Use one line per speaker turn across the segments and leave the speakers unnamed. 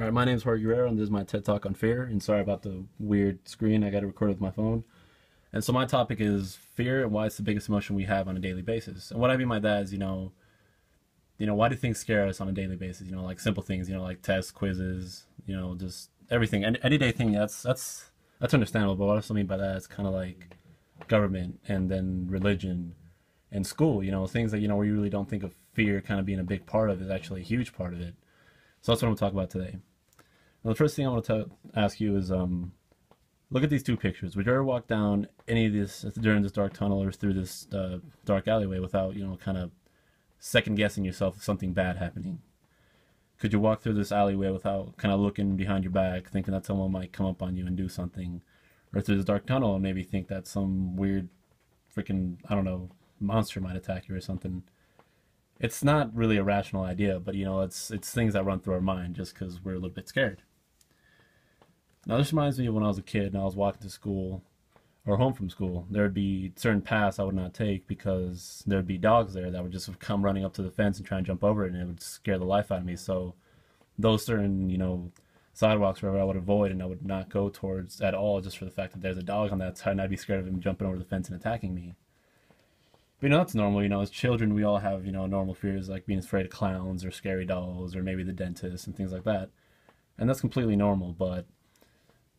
All right, my name is Jorge Guerrero, and this is my TED Talk on fear. And sorry about the weird screen. I got to record with my phone. And so my topic is fear and why it's the biggest emotion we have on a daily basis. And what I mean by that is, why do things scare us on a daily basis? Like simple things, like tests, quizzes, just everything, any everyday thing. That's understandable. But what I also mean by that is kind of like government and then religion and school. Things that where you really don't think of fear kind of being a big part of is actually a huge part of it. So that's what I'm gonna talk about today. Now, the first thing I want to ask you is, look at these two pictures. Would you ever walk down any of this during this dark tunnel or through this dark alleyway without, kind of second guessing yourself of something bad happening? Could you walk through this alleyway without kind of looking behind your back, thinking that someone might come up on you and do something? Or through this dark tunnel and maybe think that some weird freaking, I don't know, monster might attack you or something? It's not really a rational idea, but it's things that run through our mind just because we're a little bit scared. Now, this reminds me of when I was a kid and I was walking to school or home from school. There would be certain paths I would not take because there would be dogs there that would just come running up to the fence and try and jump over it, and it would scare the life out of me. So, those certain, sidewalks wherever I would avoid and I would not go towards at all just for the fact that there's a dog on that side and I'd be scared of him jumping over the fence and attacking me. But that's normal. As children, we all have, normal fears like being afraid of clowns or scary dolls or maybe the dentist and things like that. And that's completely normal, but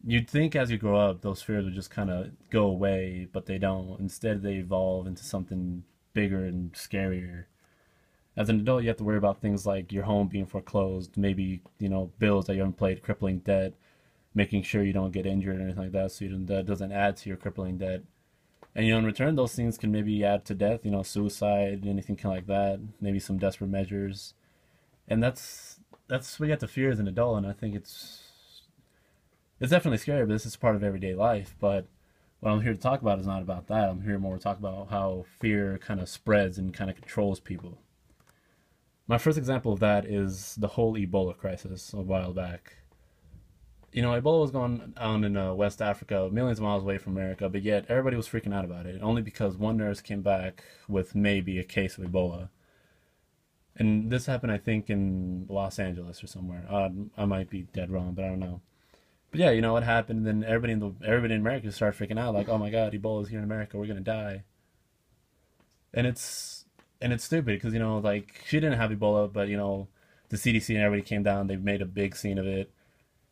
you'd think as you grow up, those fears would just kind of go away, but they don't. Instead, they evolve into something bigger and scarier. As an adult, you have to worry about things like your home being foreclosed, maybe, bills that you haven't paid, crippling debt, making sure you don't get injured or anything like that, so that doesn't add to your crippling debt. And, in return, those things can maybe add to death, suicide, anything kind of like that, maybe some desperate measures. And that's what you have to fear as an adult, and I think it's definitely scary, but this is part of everyday life. But what I'm here to talk about is not about that. I'm here more to talk about how fear kind of spreads and kind of controls people. My first example of that is the whole Ebola crisis a while back. Ebola was going on in West Africa, millions of miles away from America, but yet everybody was freaking out about it, only because one nurse came back with maybe a case of Ebola. And this happened, I think, in Los Angeles or somewhere. I might be dead wrong, but I don't know. But yeah, what happened? And then everybody in America started freaking out, like, "Oh my God, Ebola's here in America. We're gonna die." And it's stupid because like she didn't have Ebola, but the CDC and everybody came down. They made a big scene of it,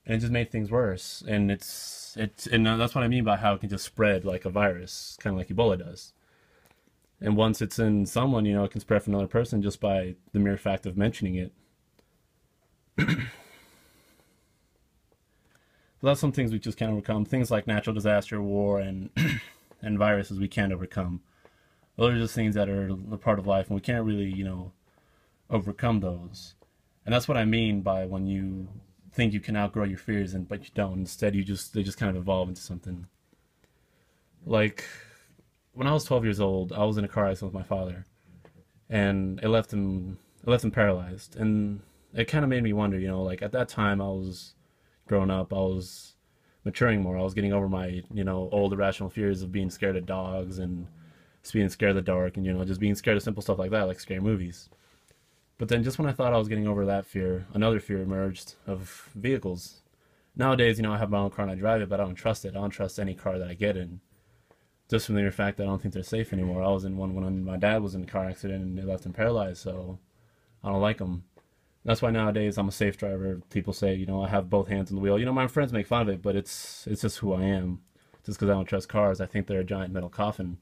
and it just made things worse. And that's what I mean by how it can just spread like a virus, kind of like Ebola does. And once it's in someone, it can spread from another person just by the mere fact of mentioning it. So that's some things we just can't overcome. Things like natural disaster, war, and and viruses we can't overcome. Those are just things that are a part of life, and we can't really, overcome those. And that's what I mean by when you think you can outgrow your fears, and but you don't. Instead, they just kind of evolve into something. Like when I was 12 years old, I was in a car accident with my father, and it left him paralyzed, and it kind of made me wonder, like at that time I was growing up, I was maturing more. I was getting over my, old irrational fears of being scared of dogs and just being scared of the dark and, just being scared of simple stuff like that, like scary movies. But then just when I thought I was getting over that fear, another fear emerged of vehicles. Nowadays, I have my own car and I drive it, but I don't trust it. I don't trust any car that I get in. Just from the mere fact that I don't think they're safe anymore. I was in one when my dad was in a car accident and it left him paralyzed, so I don't like them. That's why nowadays I'm a safe driver. People say, I have both hands on the wheel. My friends make fun of it, but it's just who I am. Just because I don't trust cars, I think they're a giant metal coffin.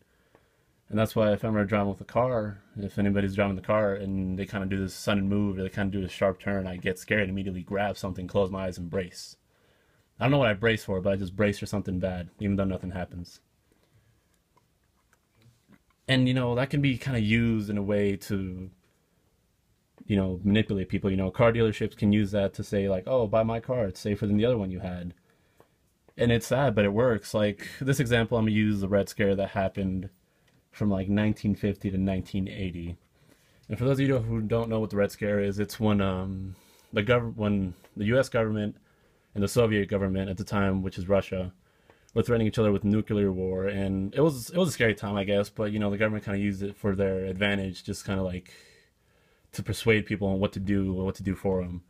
And that's why if I'm ever driving with a car, if anybody's driving the car and they kind of do this sudden move or they kind of do this sharp turn, I get scared, immediately grab something, close my eyes, and brace. I don't know what I brace for, but I just brace for something bad, even though nothing happens. And, that can be kind of used in a way to manipulate people. Car dealerships can use that to say like, "Oh, buy my car, it's safer than the other one you had." And it's sad, but it works. Like this example, I'm gonna use the Red Scare that happened from like 1950 to 1980. And for those of you who don't know what the Red Scare is, it's when when the U.S. government and the Soviet government at the time, which is Russia, were threatening each other with nuclear war. And it was a scary time, I guess. But the government kind of used it for their advantage, just kind of like to persuade people on what to do or what to do for them.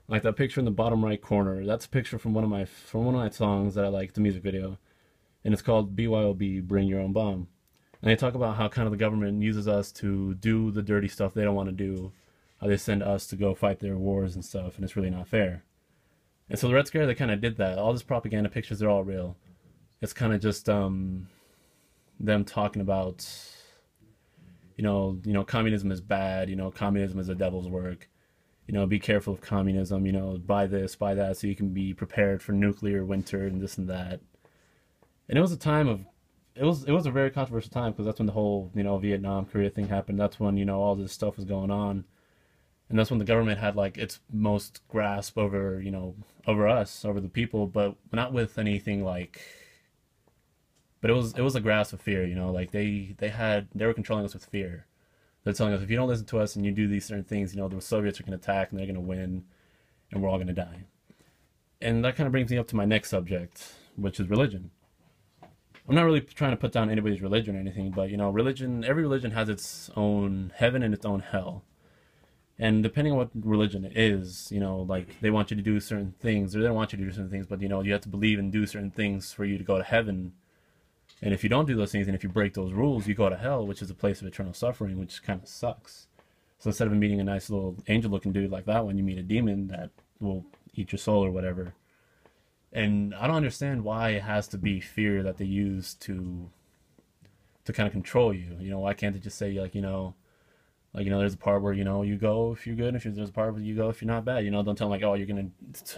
Like that picture in the bottom right corner, that's a picture from one of my songs that I like, the music video, and it's called BYOB, Bring Your Own Bomb. And they talk about how kind of the government uses us to do the dirty stuff they don't want to do, how they send us to go fight their wars and stuff, and it's really not fair. And so the Red Scare, they kind of did that. All this propaganda pictures, they're all real. It's kind of just them talking about, communism is bad. Communism is the devil's work. Be careful of communism. Buy this, buy that, so you can be prepared for nuclear winter and this and that. And it was a time of, it was a very controversial time because that's when the whole Vietnam Korea thing happened. That's when all this stuff was going on, and that's when the government had like its most grasp over over us, over the people, but not with anything like. But it was a grasp of fear. Like they were controlling us with fear. They're telling us if you don't listen to us and you do these certain things, the Soviets are going to attack and they're going to win, and we're all going to die. And that kind of brings me up to my next subject, which is religion. I'm not really trying to put down anybody's religion or anything, but every religion has its own heaven and its own hell. And depending on what religion it is, like they want you to do certain things or they don't want you to do certain things, but you have to believe and do certain things for you to go to heaven. And if you don't do those things and if you break those rules, you go to hell, which is a place of eternal suffering, which kind of sucks. So instead of meeting a nice little angel looking dude like that one, you meet a demon that will eat your soul or whatever. And I don't understand why it has to be fear that they use to kind of control you. Why can't they just say there's a part where you go if you're good, if there's a part where you go if you're not bad. Don't tell them like, oh, you're gonna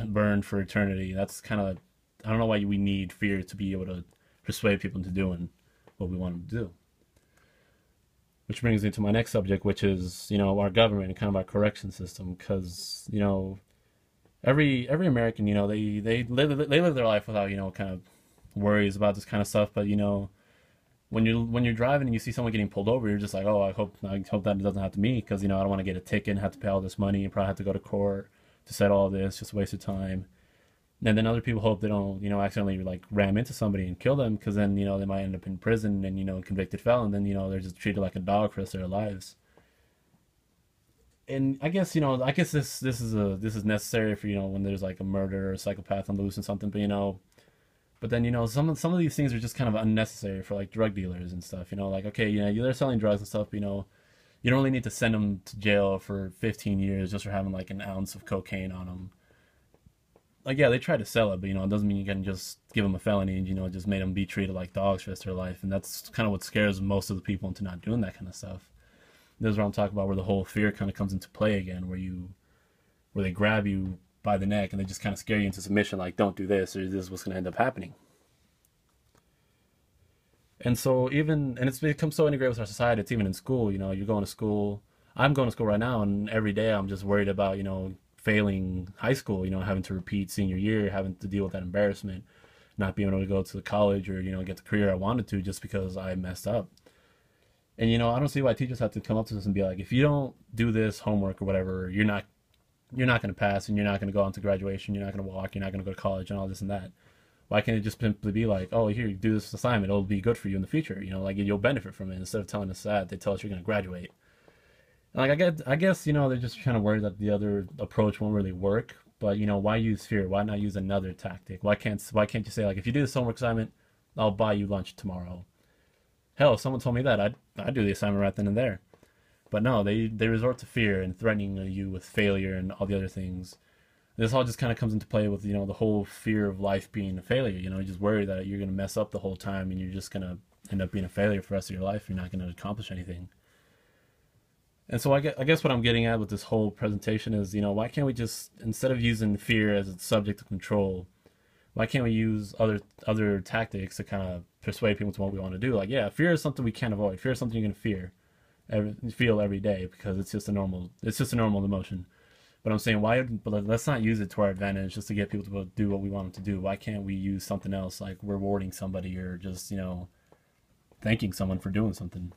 burn for eternity. That's kind of, I don't know why we need fear to be able to persuade people into doing what we want them to do. Which brings me to my next subject, which is our government and kind of our correction system, because every American, they live their life without kind of worries about this kind of stuff. But when you're driving and you see someone getting pulled over, you're just like, oh, I hope that doesn't happen to me, because I don't want to get a ticket and have to pay all this money and probably have to go to court to settle all this, just a waste of time. And then other people hope they don't accidentally like ram into somebody and kill them, because then they might end up in prison and convicted felon. Then they're just treated like a dog for the rest of their lives. And I guess this is necessary for when there's like a murder or a psychopath on loose and something, but then some of these things are just kind of unnecessary for like drug dealers and stuff. Like, okay, they're selling drugs and stuff, but you don't really need to send them to jail for 15 years just for having like an ounce of cocaine on them. Like, yeah, they try to sell it, but it doesn't mean you can just give them a felony and just made them be treated like dogs for the rest of their life. And that's kind of what scares most of the people into not doing that kind of stuff. This is what I'm talking about, where the whole fear kind of comes into play again, where they grab you by the neck and they just kind of scare you into submission, like, don't do this, or this is what's going to end up happening. And so it's become so integrated with our society. It's even in school. You're going to school. I'm going to school right now, and every day I'm just worried about failing high school. Having to repeat senior year, having to deal with that embarrassment, not being able to go to college or get the career I wanted to just because I messed up. And I don't see why teachers have to come up to us and be like, if you don't do this homework or whatever, you're not going to pass, and you're not going to go on to graduation. You're not going to walk. You're not going to go to college and all this and that. Why can't it just simply be like, oh, here, you do this assignment. It'll be good for you in the future. Like you'll benefit from it. Instead of telling us that, they tell us you're going to graduate. And like I guess they're just kind of worried that the other approach won't really work. But why use fear? Why not use another tactic? Why can't you say like, if you do this homework assignment, I'll buy you lunch tomorrow? Hell, if someone told me that, I'd do the assignment right then and there. But no, they resort to fear and threatening you with failure and all the other things. This all just kind of comes into play with the whole fear of life being a failure. You're just worried that you're going to mess up the whole time and you're just going to end up being a failure for the rest of your life. You're not going to accomplish anything. And so I guess what I'm getting at with this whole presentation is, why can't we just, instead of using fear as a subject of control, why can't we use other tactics to kind of persuade people to what we want to do? Like, yeah, fear is something we can't avoid. Fear is something you're going to feel every day, because it's just a normal emotion. But I'm saying, but let's not use it to our advantage just to get people to do what we want them to do. Why can't we use something else, like rewarding somebody or just, thanking someone for doing something?